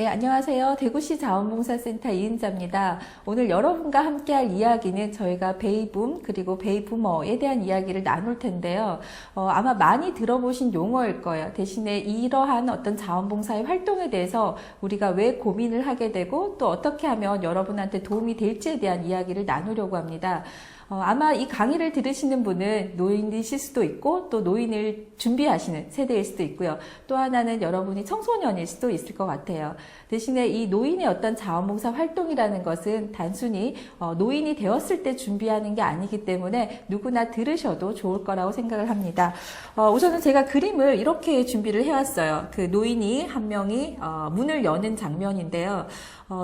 네, 안녕하세요. 대구시 자원봉사센터 이은자입니다. 오늘 여러분과 함께할 이야기는 저희가 베이붐 그리고 베이부머에 대한 이야기를 나눌 텐데요. 아마 많이 들어보신 용어일 거예요. 대신에 이러한 어떤 자원봉사의 활동에 대해서 우리가 왜 고민을 하게 되고 또 어떻게 하면 여러분한테 도움이 될지에 대한 이야기를 나누려고 합니다. 아마 이 강의를 들으시는 분은 노인이실 수도 있고 또 노인을 준비하시는 세대일 수도 있고요. 또 하나는 여러분이 청소년일 수도 있을 것 같아요. 대신에 이 노인의 어떤 자원봉사 활동이라는 것은 단순히 노인이 되었을 때 준비하는 게 아니기 때문에 누구나 들으셔도 좋을 거라고 생각을 합니다. 우선은 제가 그림을 이렇게 준비를 해왔어요. 그 노인이 한 명이 문을 여는 장면인데요.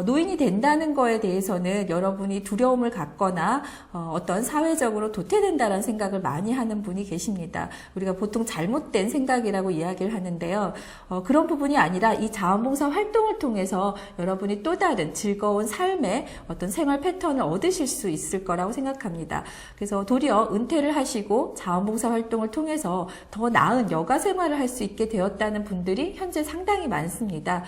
노인이 된다는 거에 대해서는 여러분이 두려움을 갖거나 어떤 사회적으로 도태된다는 생각을 많이 하는 분이 계십니다. 우리가 보통 잘못된 생각이라고 이야기를 하는데요. 그런 부분이 아니라 이 자원봉사 활동을 통해서 여러분이 또 다른 즐거운 삶의 어떤 생활 패턴을 얻으실 수 있을 거라고 생각합니다. 그래서 도리어 은퇴를 하시고 자원봉사 활동을 통해서 더 나은 여가 생활을 할 수 있게 되었다는 분들이 현재 상당히 많습니다.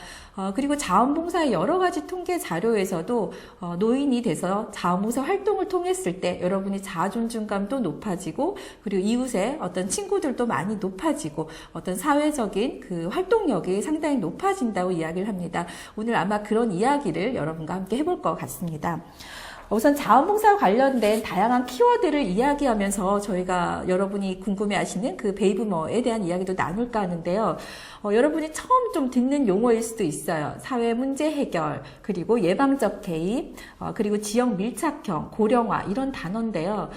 그리고 자원봉사의 여러 가지 통계 자료에서도 노인이 돼서 자원봉사 활동을 통했을 때 여러분이 자아존중감도 높아지고 그리고 이웃의 어떤 친구들도 많이 높아지고 어떤 사회적인 그 활동력이 상당히 높아진다고 이야기를 합니다. 오늘 아마 그런 이야기를 여러분과 함께 해볼 것 같습니다. 우선 자원봉사와 관련된 다양한 키워드를 이야기하면서 저희가 여러분이 궁금해하시는 그 베이부머에 대한 이야기도 나눌까 하는데요. 여러분이 처음 좀 듣는 용어일 수도 있어요. 사회 문제 해결, 그리고 예방적 개입, 그리고 지역 밀착형, 고령화 이런 단어인데요.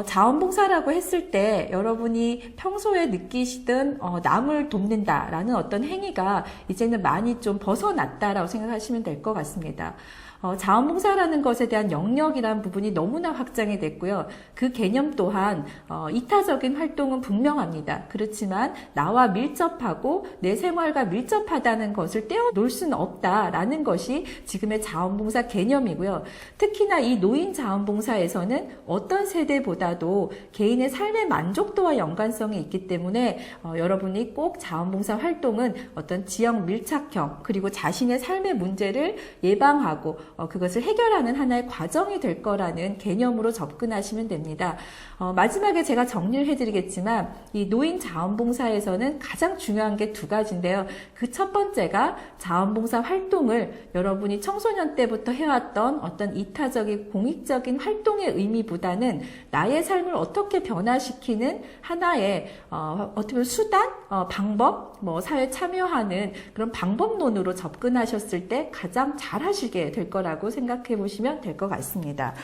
자원봉사라고 했을 때 여러분이 평소에 느끼시던 남을 돕는다라는 어떤 행위가 이제는 많이 좀 벗어났다라고 생각하시면 될 것 같습니다. 자원봉사라는 것에 대한 영역이라는 부분이 너무나 확장이 됐고요. 그 개념 또한 이타적인 활동은 분명합니다. 그렇지만 나와 밀접하고 내 생활과 밀접하다는 것을 떼어놓을 수는 없다라는 것이 지금의 자원봉사 개념이고요. 특히나 이 노인 자원봉사에서는 어떤 세대보다도 개인의 삶의 만족도와 연관성이 있기 때문에 여러분이 꼭 자원봉사 활동은 어떤 지역 밀착형 그리고 자신의 삶의 문제를 예방하고 그것을 해결하는 하나의 과정이 될 거라는 개념으로 접근하시면 됩니다. 마지막에 제가 정리를 해드리겠지만 이 노인 자원봉사에서는 가장 중요한 게 두 가지인데요. 그 첫 번째가 자원봉사 활동을 여러분이 청소년 때부터 해왔던 어떤 이타적인 공익적인 활동의 의미보다는 나의 삶을 어떻게 변화시키는 하나의 어떻게 보면 수단, 방법, 사회에 참여하는 그런 방법론으로 접근하셨을 때 가장 잘 하시게 될 거라고 생각해 보시면 될 것 같습니다.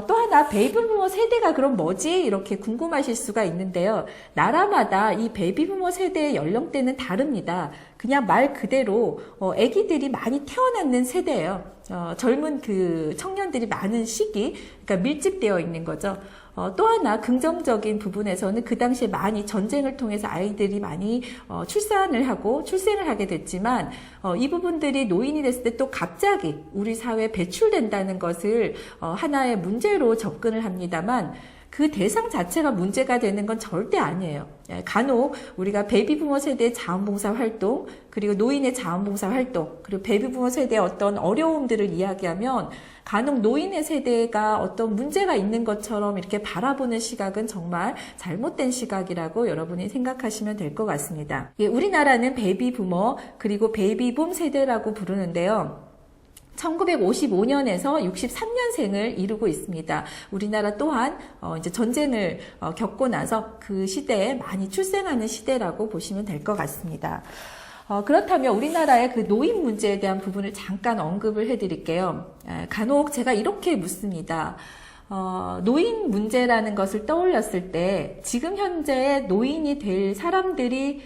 또 하나 베이비부머 세대가 그럼 뭐지? 이렇게 궁금하실 수가 있는데요. 나라마다 이 베이비부머 세대의 연령대는 다릅니다. 그냥 말 그대로 아기들이 많이 태어나는 세대예요. 젊은 그 청년들이 많은 시기, 그러니까 밀집되어 있는 거죠. 또 하나 긍정적인 부분에서는 그 당시에 많이 전쟁을 통해서 아이들이 많이 출산을 하고 출생을 하게 됐지만 이 부분들이 노인이 됐을 때 또 갑자기 우리 사회에 배출된다는 것을 하나의 문제로 접근을 합니다만 그 대상 자체가 문제가 되는 건 절대 아니에요. 간혹 우리가 베이비부머 세대의 자원봉사 활동, 그리고 노인의 자원봉사 활동, 그리고 베이비부머 세대의 어떤 어려움들을 이야기하면 간혹 노인의 세대가 어떤 문제가 있는 것처럼 이렇게 바라보는 시각은 정말 잘못된 시각이라고 여러분이 생각하시면 될 것 같습니다. 우리나라는 베이비부머 그리고 베이비붐 세대라고 부르는데요. 1955년에서 63년생을 이루고 있습니다. 우리나라 또한 이제 전쟁을 겪고 나서 그 시대에 많이 출생하는 시대라고 보시면 될 것 같습니다. 그렇다면 우리나라의 그 노인 문제에 대한 부분을 잠깐 언급을 해드릴게요. 간혹 제가 이렇게 묻습니다. 노인 문제라는 것을 떠올렸을 때 지금 현재 노인이 될 사람들이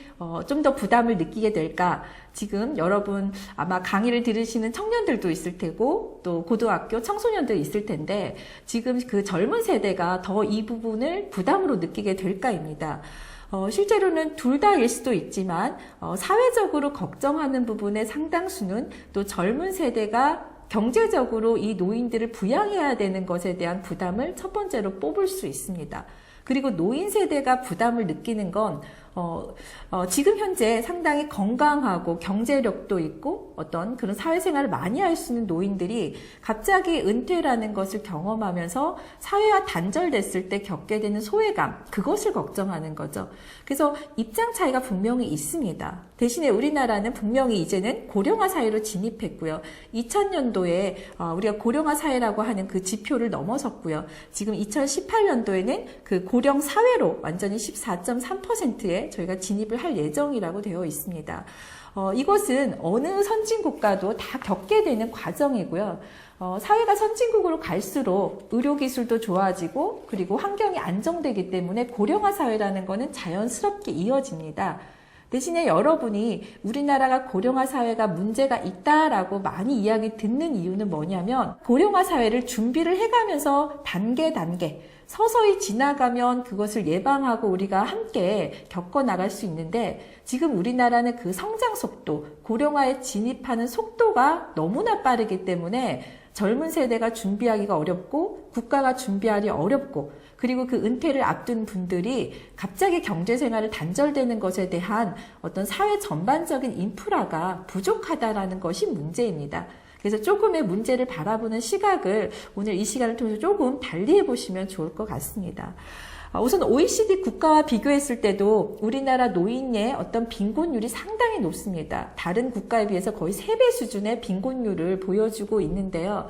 좀 더 부담을 느끼게 될까? 지금 여러분 아마 강의를 들으시는 청년들도 있을 테고 또 고등학교 청소년들 있을 텐데 지금 그 젊은 세대가 더 이 부분을 부담으로 느끼게 될까입니다. 실제로는 둘 다일 수도 있지만 사회적으로 걱정하는 부분의 상당수는 또 젊은 세대가 경제적으로 이 노인들을 부양해야 되는 것에 대한 부담을 첫 번째로 뽑을 수 있습니다. 그리고 노인 세대가 부담을 느끼는 건 지금 현재 상당히 건강하고 경제력도 있고 어떤 그런 사회생활을 많이 할 수 있는 노인들이 갑자기 은퇴라는 것을 경험하면서 사회와 단절됐을 때 겪게 되는 소외감, 그것을 걱정하는 거죠. 그래서 입장 차이가 분명히 있습니다. 대신에 우리나라는 분명히 이제는 고령화 사회로 진입했고요. 2000년도에 우리가 고령화 사회라고 하는 그 지표를 넘어섰고요. 지금 2018년도에는 그 고령 사회로 완전히 14.3%에 저희가 진입을 할 예정이라고 되어 있습니다. 이것은 어느 선진국가도 다 겪게 되는 과정이고요. 사회가 선진국으로 갈수록 의료기술도 좋아지고 그리고 환경이 안정되기 때문에 고령화 사회라는 것은 자연스럽게 이어집니다. 대신에 여러분이 우리나라가 고령화 사회가 문제가 있다라고 많이 이야기 듣는 이유는 뭐냐면 고령화 사회를 준비를 해가면서 단계 서서히 지나가면 그것을 예방하고 우리가 함께 겪어나갈 수 있는데 지금 우리나라는 그 성장 속도, 고령화에 진입하는 속도가 너무나 빠르기 때문에 젊은 세대가 준비하기가 어렵고 국가가 준비하기 어렵고 그리고 그 은퇴를 앞둔 분들이 갑자기 경제생활을 단절되는 것에 대한 어떤 사회 전반적인 인프라가 부족하다라는 것이 문제입니다. 그래서 조금의 문제를 바라보는 시각을 오늘 이 시간을 통해서 조금 달리 해보시면 좋을 것 같습니다. 우선 OECD 국가와 비교했을 때도 우리나라 노인의 어떤 빈곤율이 상당히 높습니다. 다른 국가에 비해서 거의 3배 수준의 빈곤율을 보여주고 있는데요.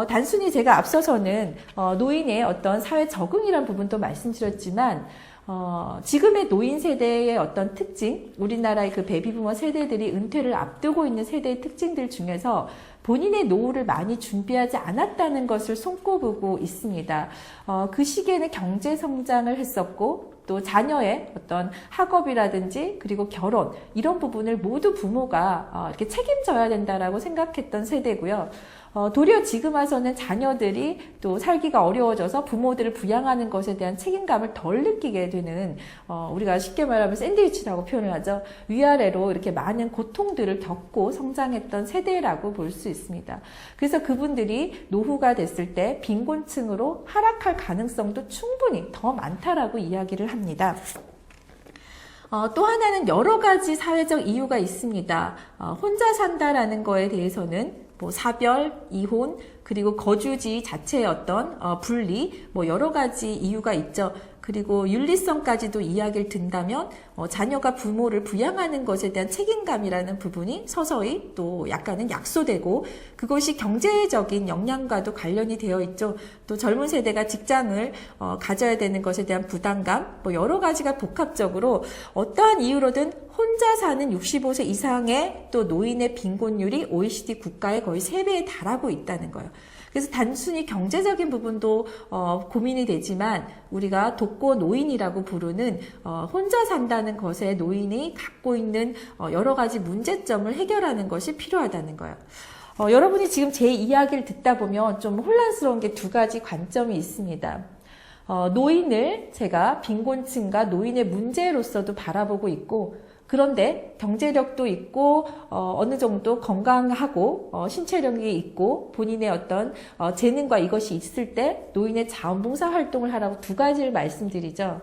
단순히 제가 앞서서는 노인의 어떤 사회 적응이라는 부분도 말씀드렸지만 지금의 노인 세대의 어떤 특징, 우리나라의 그 베이비부머 세대들이 은퇴를 앞두고 있는 세대의 특징들 중에서 본인의 노후를 많이 준비하지 않았다는 것을 손꼽고 있습니다. 그 시기에는 경제 성장을 했었고 또 자녀의 어떤 학업이라든지 그리고 결혼 이런 부분을 모두 부모가 이렇게 책임져야 된다라고 생각했던 세대고요. 도리어 지금 와서는 자녀들이 또 살기가 어려워져서 부모들을 부양하는 것에 대한 책임감을 덜 느끼게 되는 우리가 쉽게 말하면 샌드위치라고 표현을 하죠. 위아래로 이렇게 많은 고통들을 겪고 성장했던 세대라고 볼 수 있습니다. 그래서 그분들이 노후가 됐을 때 빈곤층으로 하락할 가능성도 충분히 더 많다라고 이야기를 합니다. 또 하나는 여러 가지 사회적 이유가 있습니다. 혼자 산다라는 거에 대해서는 뭐 사별, 이혼, 그리고 거주지 자체의 어떤 분리, 뭐 여러 가지 이유가 있죠. 그리고 윤리성까지도 이야기를 든다면 자녀가 부모를 부양하는 것에 대한 책임감이라는 부분이 서서히 또 약간은 약소되고 그것이 경제적인 역량과도 관련이 되어 있죠. 또 젊은 세대가 직장을 가져야 되는 것에 대한 부담감, 뭐 여러 가지가 복합적으로 어떠한 이유로든 혼자 사는 65세 이상의 또 노인의 빈곤율이 OECD 국가의 거의 3배에 달하고 있다는 거예요. 그래서 단순히 경제적인 부분도 고민이 되지만 우리가 독거 노인이라고 부르는 혼자 산다는 것에 노인이 갖고 있는 여러 가지 문제점을 해결하는 것이 필요하다는 거예요. 여러분이 지금 제 이야기를 듣다 보면 좀 혼란스러운 게 2가지 관점이 있습니다. 노인을 제가 빈곤층과 노인의 문제로서도 바라보고 있고 그런데 경제력도 있고 어느 정도 건강하고 신체력이 있고 본인의 어떤 재능과 이것이 있을 때 노인의 자원봉사 활동을 하라고 2가지를 말씀드리죠.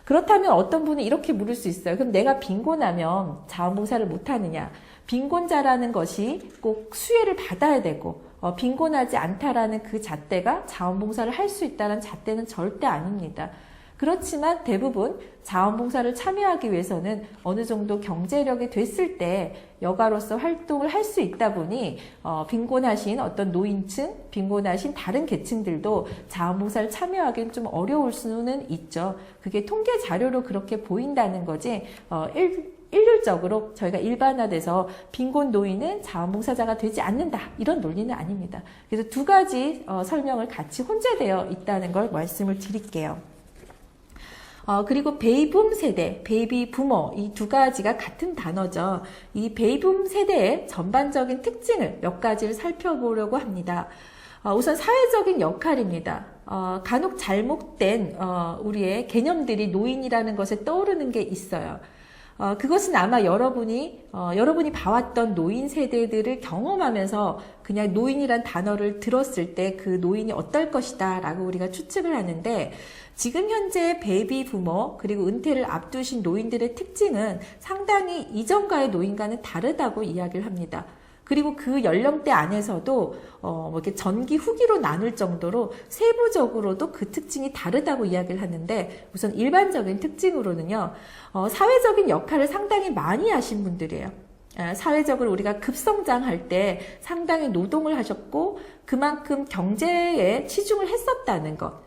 그렇다면 어떤 분은 이렇게 물을 수 있어요. 그럼 내가 빈곤하면 자원봉사를 못하느냐. 빈곤자라는 것이 꼭 수혜를 받아야 되고 빈곤하지 않다라는 그 잣대가 자원봉사를 할 수 있다는 잣대는 절대 아닙니다. 그렇지만 대부분 자원봉사를 참여하기 위해서는 어느 정도 경제력이 됐을 때 여가로서 활동을 할 수 있다 보니 빈곤하신 어떤 노인층, 빈곤하신 다른 계층들도 자원봉사를 참여하기는 좀 어려울 수는 있죠. 그게 통계 자료로 그렇게 보인다는 거지 일률적으로 저희가 일반화돼서 빈곤 노인은 자원봉사자가 되지 않는다 이런 논리는 아닙니다. 그래서 2가지 설명을 같이 혼재되어 있다는 걸 말씀을 드릴게요. 그리고 베이붐 세대, 베이비 부머 이 2가지가 같은 단어죠. 이 베이붐 세대의 전반적인 특징을 몇 가지를 살펴보려고 합니다. 우선 사회적인 역할입니다. 간혹 잘못된 우리의 개념들이 노인이라는 것에 떠오르는 게 있어요. 그것은 아마 여러분이 봐왔던 노인 세대들을 경험하면서 그냥 노인이란 단어를 들었을 때 그 노인이 어떨 것이다 라고 우리가 추측을 하는데, 지금 현재 베이비 부머 그리고 은퇴를 앞두신 노인들의 특징은 상당히 이전과의 노인과는 다르다고 이야기를 합니다. 그리고 그 연령대 안에서도 이렇게 전기 후기로 나눌 정도로 세부적으로도 그 특징이 다르다고 이야기를 하는데, 우선 일반적인 특징으로는요, 사회적인 역할을 상당히 많이 하신 분들이에요. 사회적으로 우리가 급성장할 때 상당히 노동을 하셨고 그만큼 경제에 치중을 했었다는 것.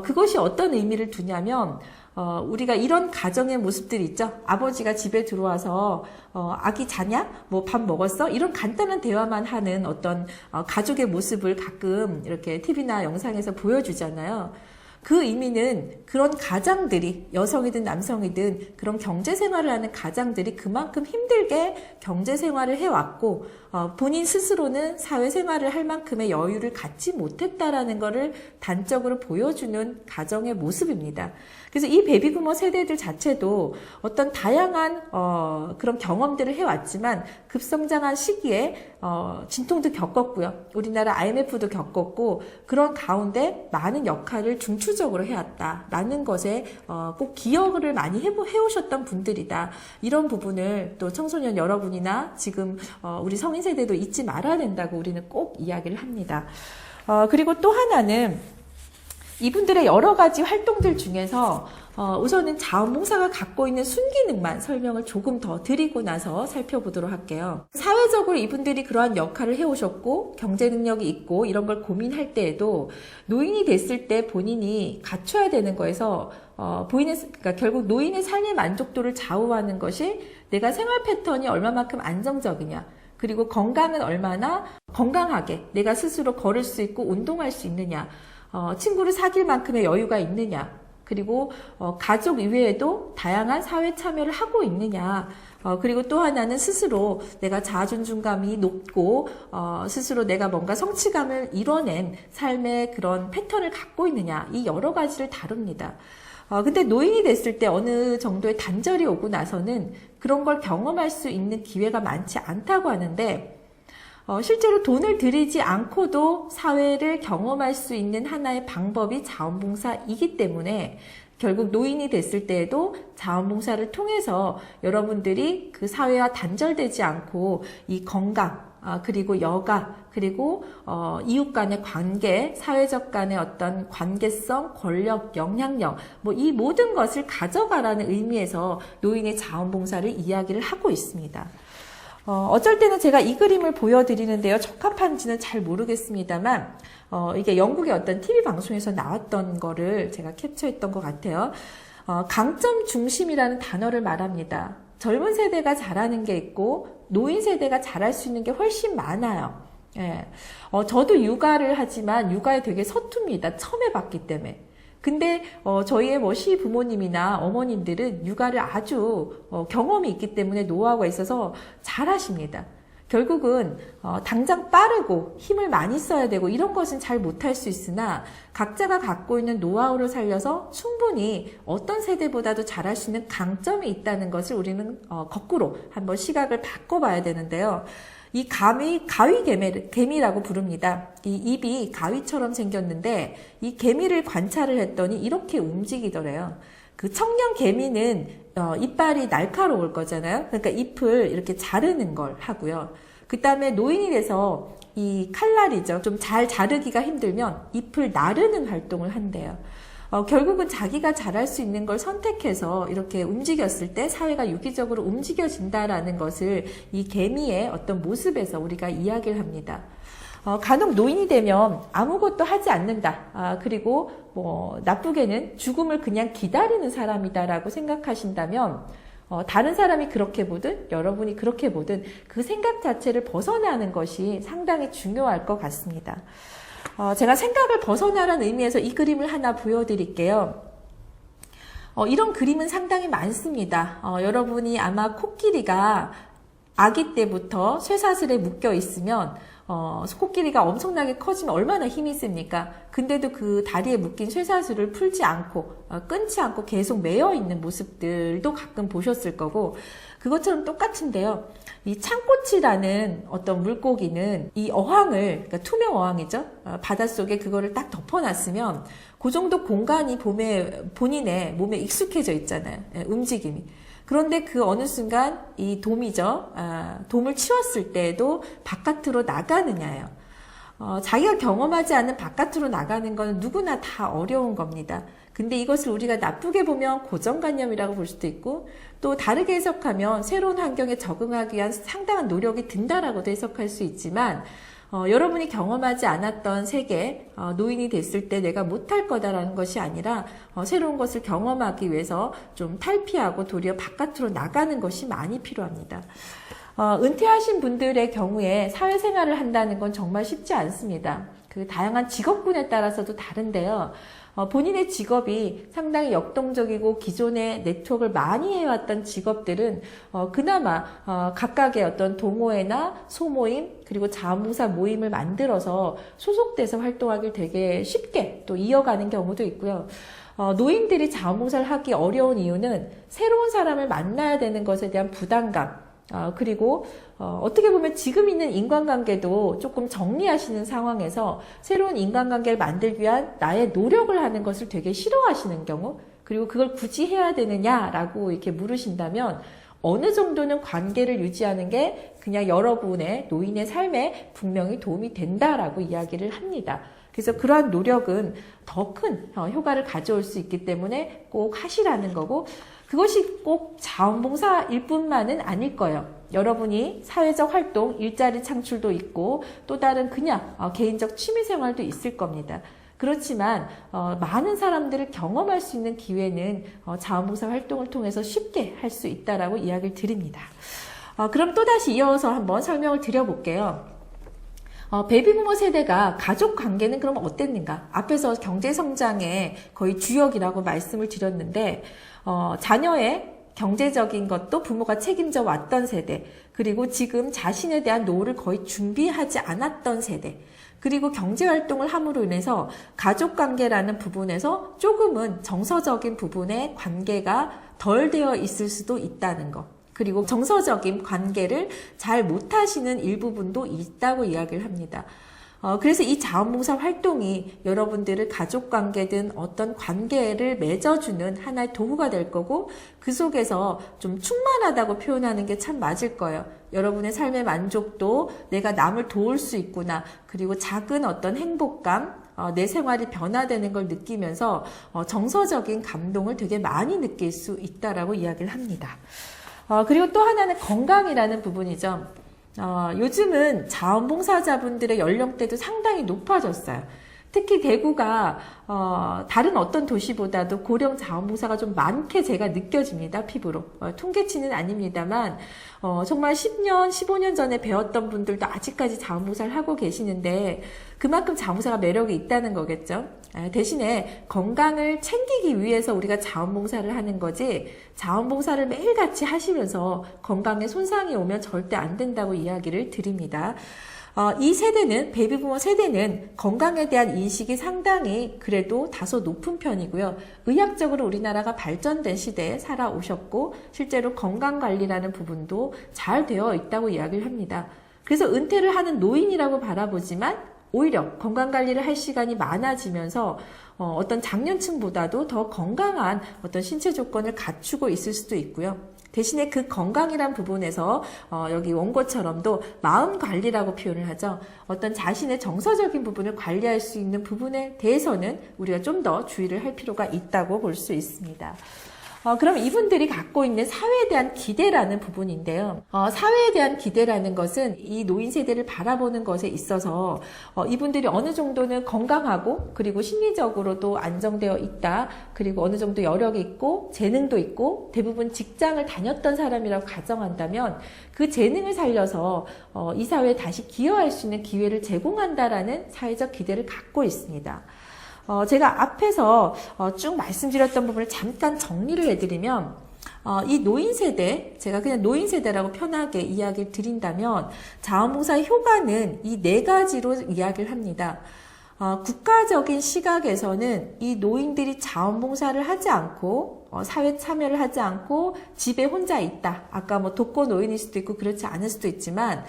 그것이 어떤 의미를 두냐면, 우리가 이런 가정의 모습들이 있죠. 아버지가 집에 들어와서 아기 자냐? 뭐 밥 먹었어? 이런 간단한 대화만 하는 어떤 가족의 모습을 가끔 이렇게 TV나 영상에서 보여주잖아요. 그 의미는 그런 가장들이, 여성이든 남성이든 그런 경제 생활을 하는 가장들이 그만큼 힘들게 경제 생활을 해왔고, 본인 스스로는 사회 생활을 할 만큼의 여유를 갖지 못했다라는 것을 단적으로 보여주는 가정의 모습입니다. 그래서 이 베이비부머 세대들 자체도 어떤 다양한 그런 경험들을 해왔지만 급성장한 시기에 진통도 겪었고요. 우리나라 IMF도 겪었고, 그런 가운데 많은 역할을 중추적으로 해왔다라는 것에 꼭 기억을 많이 해오셨던 분들이다. 이런 부분을 또 청소년 여러분이나 지금 우리 성인 세대도 잊지 말아야 된다고 우리는 꼭 이야기를 합니다. 그리고 또 하나는 이분들의 여러 가지 활동들 중에서 우선은 자원봉사가 갖고 있는 순기능만 설명을 조금 더 드리고 나서 살펴보도록 할게요. 사회적으로 이분들이 그러한 역할을 해오셨고 경제 능력이 있고 이런 걸 고민할 때에도 노인이 됐을 때 본인이 갖춰야 되는 거에서 그러니까 결국 노인의 삶의 만족도를 좌우하는 것이 내가 생활 패턴이 얼마만큼 안정적이냐, 그리고 건강은 얼마나 건강하게 내가 스스로 걸을 수 있고 운동할 수 있느냐, 친구를 사귈 만큼의 여유가 있느냐, 그리고 가족 이외에도 다양한 사회 참여를 하고 있느냐, 그리고 또 하나는 스스로 내가 자아존중감이 높고 스스로 내가 뭔가 성취감을 이뤄낸 삶의 그런 패턴을 갖고 있느냐, 이 여러 가지를 다룹니다. 근데 노인이 됐을 때 어느 정도의 단절이 오고 나서는 그런 걸 경험할 수 있는 기회가 많지 않다고 하는데, 실제로 돈을 들이지 않고도 사회를 경험할 수 있는 하나의 방법이 자원봉사이기 때문에 결국 노인이 됐을 때에도 자원봉사를 통해서 여러분들이 그 사회와 단절되지 않고 이 건강, 그리고 여가, 그리고 이웃 간의 관계, 사회적 간의 어떤 관계성, 권력, 영향력, 뭐 이 모든 것을 가져가라는 의미에서 노인의 자원봉사를 이야기를 하고 있습니다. 어쩔 때는 제가 이 그림을 보여드리는데요, 적합한지는 잘 모르겠습니다만 이게 영국의 어떤 TV 방송에서 나왔던 거를 제가 캡처했던 것 같아요. 강점 중심이라는 단어를 말합니다. 젊은 세대가 잘하는 게 있고 노인 세대가 잘할 수 있는 게 훨씬 많아요. 예. 저도 육아를 하지만 육아에 되게 서툽니다. 처음 해봤기 때문에. 근데 저희의 시부모님이나 어머님들은 육아를 아주 경험이 있기 때문에 노하우가 있어서 잘하십니다. 결국은 당장 빠르고 힘을 많이 써야 되고 이런 것은 잘 못할 수 있으나 각자가 갖고 있는 노하우를 살려서 충분히 어떤 세대보다도 잘할 수 있는 강점이 있다는 것을 우리는 거꾸로 한번 시각을 바꿔봐야 되는데요. 이 가위개미라고 부릅니다. 이 입이 가위처럼 생겼는데 이 개미를 관찰을 했더니 이렇게 움직이더래요. 그 청년 개미는 이빨이 날카로울 거잖아요. 그러니까 잎을 이렇게 자르는 걸 하고요. 그 다음에 노인이 돼서 이 칼날이죠. 좀 잘 자르기가 힘들면 잎을 나르는 활동을 한대요. 결국은 자기가 잘할 수 있는 걸 선택해서 이렇게 움직였을 때 사회가 유기적으로 움직여진다라는 것을 이 개미의 어떤 모습에서 우리가 이야기를 합니다. 간혹 노인이 되면 아무것도 하지 않는다. 그리고 나쁘게는 죽음을 그냥 기다리는 사람이다라고 생각하신다면 다른 사람이 그렇게 보든 여러분이 그렇게 보든 그 생각 자체를 벗어나는 것이 상당히 중요할 것 같습니다. 제가 생각을 벗어나라는 의미에서 이 그림을 하나 보여드릴게요. 이런 그림은 상당히 많습니다. 여러분이 아마 코끼리가 아기 때부터 쇠사슬에 묶여 있으면 코끼리가 엄청나게 커지면 얼마나 힘이 셉니까? 근데도 그 다리에 묶인 쇠사슬을 풀지 않고 끊지 않고 계속 매여 있는 모습들도 가끔 보셨을 거고, 그것처럼 똑같은데요. 이 창꼬치라는 어떤 물고기는 이 어항을, 그러니까 투명 어항이죠. 바닷속에 그거를 딱 덮어놨으면 그 정도 공간이 본인의 몸에 익숙해져 있잖아요. 움직임이. 그런데 그 어느 순간 이 돔이죠. 돔을 치웠을 때에도 바깥으로 나가느냐예요. 자기가 경험하지 않은 바깥으로 나가는 건 누구나 다 어려운 겁니다. 근데 이것을 우리가 나쁘게 보면 고정관념이라고 볼 수도 있고, 또 다르게 해석하면 새로운 환경에 적응하기 위한 상당한 노력이 든다라고도 해석할 수 있지만, 여러분이 경험하지 않았던 세계, 노인이 됐을 때 내가 못할 거다라는 것이 아니라 새로운 것을 경험하기 위해서 좀 탈피하고 도리어 바깥으로 나가는 것이 많이 필요합니다. 은퇴하신 분들의 경우에 사회생활을 한다는 건 정말 쉽지 않습니다. 그 다양한 직업군에 따라서도 다른데요. 본인의 직업이 상당히 역동적이고 기존의 네트워크를 많이 해왔던 직업들은 그나마 각각의 어떤 동호회나 소모임 그리고 자원봉사 모임을 만들어서 소속돼서 활동하기를 되게 쉽게 또 이어가는 경우도 있고요. 노인들이 자원봉사를 하기 어려운 이유는 새로운 사람을 만나야 되는 것에 대한 부담감, 그리고 어떻게 보면 지금 있는 인간관계도 조금 정리하시는 상황에서 새로운 인간관계를 만들기 위한 나의 노력을 하는 것을 되게 싫어하시는 경우, 그리고 그걸 굳이 해야 되느냐라고 이렇게 물으신다면 어느 정도는 관계를 유지하는 게 그냥 여러분의 노인의 삶에 분명히 도움이 된다라고 이야기를 합니다. 그래서 그러한 노력은 더 큰 효과를 가져올 수 있기 때문에 꼭 하시라는 거고, 그것이 꼭 자원봉사일 뿐만은 아닐 거예요. 여러분이 사회적 활동, 일자리 창출도 있고 또 다른 그냥 개인적 취미생활도 있을 겁니다. 그렇지만 많은 사람들을 경험할 수 있는 기회는 자원봉사 활동을 통해서 쉽게 할 수 있다라고 이야기를 드립니다. 그럼 또다시 이어서 한번 설명을 드려볼게요. 베이비부머 세대가 가족 관계는 그럼 어땠는가? 앞에서 경제성장의 거의 주역이라고 말씀을 드렸는데, 자녀의 경제적인 것도 부모가 책임져 왔던 세대, 그리고 지금 자신에 대한 노후를 거의 준비하지 않았던 세대, 그리고 경제활동을 함으로 인해서 가족관계라는 부분에서 조금은 정서적인 부분의 관계가 덜 되어 있을 수도 있다는 것. 그리고 정서적인 관계를 잘 못하시는 일부분도 있다고 이야기를 합니다. 그래서 이 자원봉사 활동이 여러분들을 가족관계든 어떤 관계를 맺어주는 하나의 도구가 될 거고, 그 속에서 좀 충만하다고 표현하는 게 참 맞을 거예요. 여러분의 삶의 만족도, 내가 남을 도울 수 있구나, 그리고 작은 어떤 행복감, 내 생활이 변화되는 걸 느끼면서 정서적인 감동을 되게 많이 느낄 수 있다라고 이야기를 합니다. 그리고 또 하나는 건강이라는 부분이죠. 요즘은 자원봉사자분들의 연령대도 상당히 높아졌어요. 특히 대구가 다른 어떤 도시보다도 고령 자원봉사가 좀 많게 제가 느껴집니다. 피부로. 통계치는 아닙니다만 정말 10년, 15년 전에 배웠던 분들도 아직까지 자원봉사를 하고 계시는데 그만큼 자원봉사가 매력이 있다는 거겠죠. 대신에 건강을 챙기기 위해서 우리가 자원봉사를 하는 거지, 자원봉사를 매일같이 하시면서 건강에 손상이 오면 절대 안 된다고 이야기를 드립니다. 이 세대는, 베이비부머 세대는 건강에 대한 인식이 상당히 그래도 다소 높은 편이고요. 의학적으로 우리나라가 발전된 시대에 살아오셨고 실제로 건강관리라는 부분도 잘 되어 있다고 이야기를 합니다. 그래서 은퇴를 하는 노인이라고 바라보지만 오히려 건강관리를 할 시간이 많아지면서 어떤 장년층보다도 더 건강한 어떤 신체 조건을 갖추고 있을 수도 있고요. 대신에 그 건강이란 부분에서 여기 원고처럼도 마음 관리라고 표현을 하죠. 어떤 자신의 정서적인 부분을 관리할 수 있는 부분에 대해서는 우리가 좀 더 주의를 할 필요가 있다고 볼 수 있습니다. 그럼 이분들이 갖고 있는 사회에 대한 기대라는 부분인데요. 사회에 대한 기대라는 것은 이 노인 세대를 바라보는 것에 있어서 이분들이 어느 정도는 건강하고 그리고 심리적으로도 안정되어 있다. 그리고 어느 정도 여력이 있고 재능도 있고 대부분 직장을 다녔던 사람이라고 가정한다면 그 재능을 살려서 이 사회에 다시 기여할 수 있는 기회를 제공한다라는 사회적 기대를 갖고 있습니다. 제가 앞에서 쭉 말씀드렸던 부분을 잠깐 정리를 해드리면 이 노인 세대, 제가 그냥 노인 세대라고 편하게 이야기를 드린다면 자원봉사의 효과는 이 네 가지로 이야기를 합니다. 국가적인 시각에서는 이 노인들이 자원봉사를 하지 않고 사회 참여를 하지 않고 집에 혼자 있다. 아까 뭐 독거 노인일 수도 있고 그렇지 않을 수도 있지만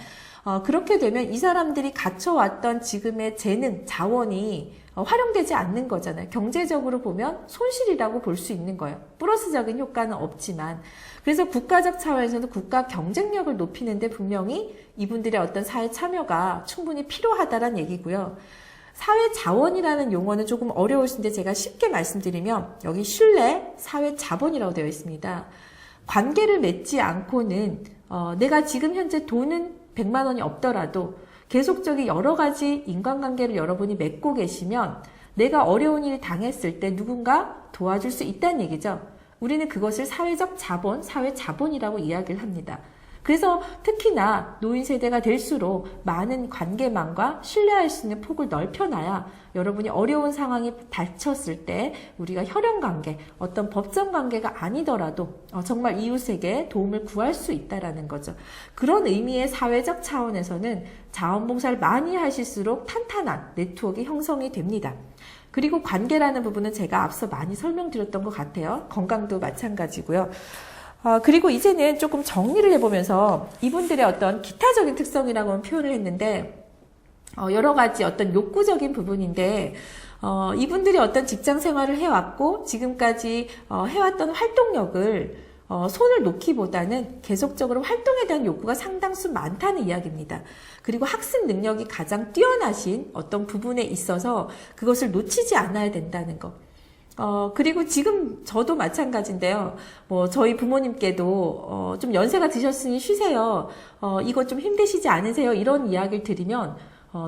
그렇게 되면 이 사람들이 갖춰왔던 지금의 재능, 자원이 활용되지 않는 거잖아요. 경제적으로 보면 손실이라고 볼 수 있는 거예요. 플러스적인 효과는 없지만. 그래서 국가적 차원에서는 국가 경쟁력을 높이는데 분명히 이분들의 어떤 사회 참여가 충분히 필요하다는 얘기고요. 사회 자원이라는 용어는 조금 어려우신데 제가 쉽게 말씀드리면 여기 신뢰, 사회 자본이라고 되어 있습니다. 관계를 맺지 않고는 내가 지금 현재 돈은 100만 원이 없더라도 계속적인 여러 가지 인간관계를 여러분이 맺고 계시면 내가 어려운 일을 당했을 때 누군가 도와줄 수 있다는 얘기죠. 우리는 그것을 사회적 자본, 사회 자본이라고 이야기를 합니다. 그래서 특히나 노인 세대가 될수록 많은 관계망과 신뢰할 수 있는 폭을 넓혀놔야 여러분이 어려운 상황에 닥쳤을 때 우리가 혈연관계, 어떤 법정관계가 아니더라도 정말 이웃에게 도움을 구할 수 있다는 거죠. 그런 의미의 사회적 차원에서는 자원봉사를 많이 하실수록 탄탄한 네트워크 형성이 됩니다. 그리고 관계라는 부분은 제가 앞서 많이 설명드렸던 것 같아요. 건강도 마찬가지고요. 그리고 이제는 조금 정리를 해보면서 이분들의 어떤 기타적인 특성이라고 표현을 했는데 여러 가지 어떤 욕구적인 부분인데 이분들이 어떤 직장 생활을 해왔고 지금까지 해왔던 활동력을 손을 놓기보다는 계속적으로 활동에 대한 욕구가 상당수 많다는 이야기입니다. 그리고 학습 능력이 가장 뛰어나신 어떤 부분에 있어서 그것을 놓치지 않아야 된다는 것. 그리고 지금 저도 마찬가지인데요. 저희 부모님께도, 좀 연세가 드셨으니 쉬세요. 이거 좀 힘드시지 않으세요? 이런 이야기를 드리면,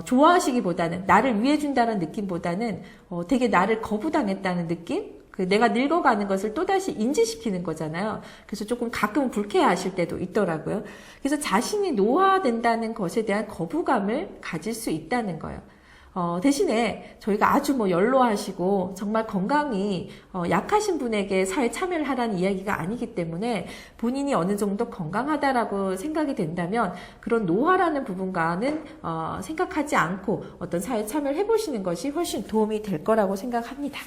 좋아하시기보다는, 나를 위해준다는 느낌보다는, 되게 나를 거부당했다는 느낌? 내가 늙어가는 것을 또다시 인지시키는 거잖아요. 그래서 조금 가끔은 불쾌하실 때도 있더라고요. 그래서 자신이 노화된다는 것에 대한 거부감을 가질 수 있다는 거예요. 대신에 저희가 아주 연로하시고 정말 건강이 약하신 분에게 사회 참여를 하라는 이야기가 아니기 때문에 본인이 어느 정도 건강하다라고 생각이 된다면 그런 노화라는 부분과는 생각하지 않고 어떤 사회 참여를 해보시는 것이 훨씬 도움이 될 거라고 생각합니다.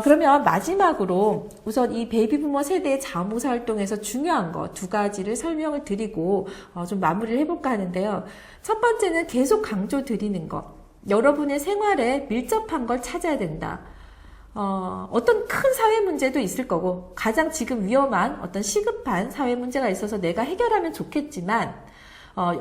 그러면 마지막으로 우선 이 베이비부머 세대의 자원봉사 활동에서 중요한 거 두 가지를 설명을 드리고 좀 마무리를 해볼까 하는데요. 첫 번째는 계속 강조 드리는 것. 여러분의 생활에 밀접한 걸 찾아야 된다. 어떤 큰 사회 문제도 있을 거고 가장 지금 위험한 어떤 시급한 사회 문제가 있어서 내가 해결하면 좋겠지만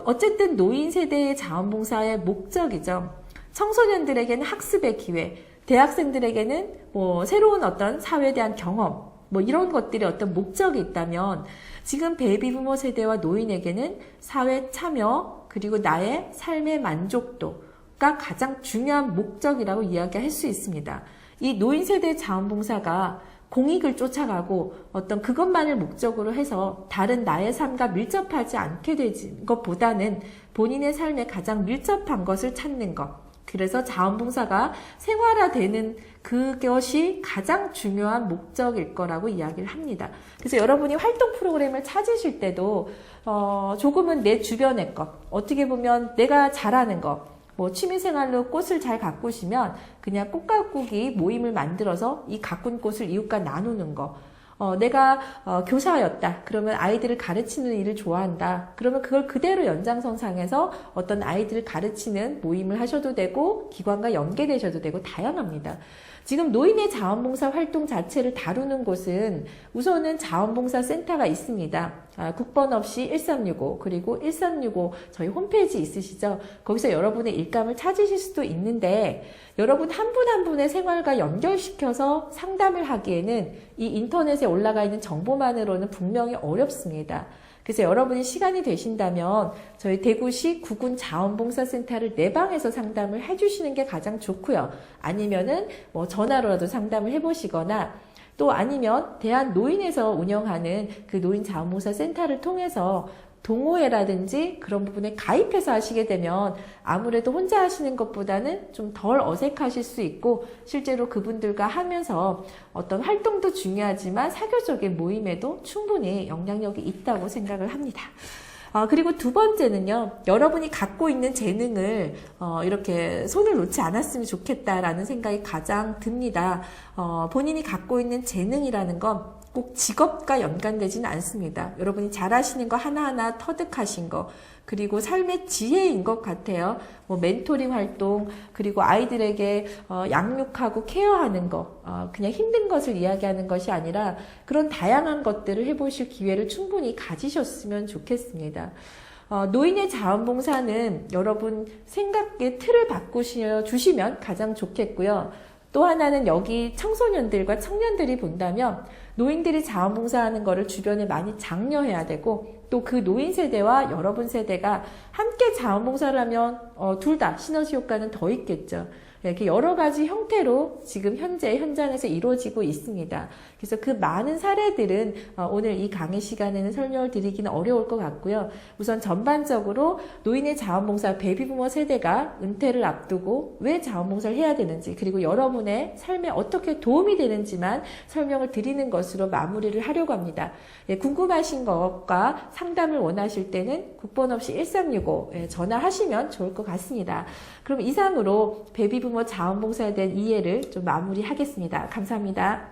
어쨌든 노인 세대의 자원봉사의 목적이죠. 청소년들에게는 학습의 기회, 대학생들에게는 새로운 어떤 사회에 대한 경험, 이런 것들이 어떤 목적이 있다면 지금 베이비부머 세대와 노인에게는 사회 참여 그리고 나의 삶의 만족도가 가장 중요한 목적이라고 이야기할 수 있습니다. 이 노인 세대 자원봉사가 공익을 쫓아가고 어떤 그것만을 목적으로 해서 다른 나의 삶과 밀접하지 않게 되는 것보다는 본인의 삶에 가장 밀접한 것을 찾는 것. 그래서 자원봉사가 생활화되는 그것이 가장 중요한 목적일 거라고 이야기를 합니다. 그래서 여러분이 활동 프로그램을 찾으실 때도 조금은 내 주변의 것, 어떻게 보면 내가 잘하는 것, 취미생활로 꽃을 잘 가꾸시면 그냥 꽃가꾸기 모임을 만들어서 이 가꾼 꽃을 이웃과 나누는 거. 내가 교사였다. 그러면 아이들을 가르치는 일을 좋아한다. 그러면 그걸 그대로 연장선상에서 어떤 아이들을 가르치는 모임을 하셔도 되고 기관과 연계되셔도 되고 다양합니다. 지금 노인의 자원봉사 활동 자체를 다루는 곳은 우선은 자원봉사 센터가 있습니다. 국번 없이 1365 그리고 1365 저희 홈페이지 있으시죠? 거기서 여러분의 일감을 찾으실 수도 있는데 여러분 한 분 한 분의 생활과 연결시켜서 상담을 하기에는 이 인터넷에 올라가 있는 정보만으로는 분명히 어렵습니다. 그래서 여러분이 시간이 되신다면 저희 대구시 구군 자원봉사센터를 내 방에서 상담을 해주시는 게 가장 좋고요. 아니면은 전화로라도 상담을 해보시거나 또 아니면 대한노인에서 운영하는 그 노인 자원봉사센터를 통해서 동호회라든지 그런 부분에 가입해서 하시게 되면 아무래도 혼자 하시는 것보다는 좀 덜 어색하실 수 있고 실제로 그분들과 하면서 어떤 활동도 중요하지만 사교적인 모임에도 충분히 영향력이 있다고 생각을 합니다. 그리고 두 번째는요, 여러분이 갖고 있는 재능을 이렇게 손을 놓지 않았으면 좋겠다라는 생각이 가장 듭니다. 본인이 갖고 있는 재능이라는 건 꼭 직업과 연관되지는 않습니다. 여러분이 잘하시는 거 하나하나 터득하신 거, 그리고 삶의 지혜인 것 같아요. 뭐 멘토링 활동, 그리고 아이들에게 양육하고 케어하는 거, 그냥 힘든 것을 이야기하는 것이 아니라 그런 다양한 것들을 해보실 기회를 충분히 가지셨으면 좋겠습니다. 노인의 자원봉사는 여러분 생각의 틀을 바꾸시어 주시면 가장 좋겠고요. 또 하나는 여기 청소년들과 청년들이 본다면 노인들이 자원봉사하는 것을 주변에 많이 장려해야 되고 또 그 노인 세대와 여러분 세대가 함께 자원봉사를 하면 둘 다 시너지 효과는 더 있겠죠. 이렇게 여러 가지 형태로 지금 현재 현장에서 이루어지고 있습니다. 그래서 그 많은 사례들은 오늘 이 강의 시간에는 설명을 드리기는 어려울 것 같고요. 우선 전반적으로 노인의 자원봉사 베이비부머 세대가 은퇴를 앞두고 왜 자원봉사를 해야 되는지 그리고 여러분의 삶에 어떻게 도움이 되는지만 설명을 드리는 것으로 마무리를 하려고 합니다. 궁금하신 것과 상담을 원하실 때는 국번 없이 1365 전화하시면 좋을 것 같습니다. 그럼 이상으로 베이비부머 자원봉사에 대한 이해를 좀 마무리하겠습니다. 감사합니다.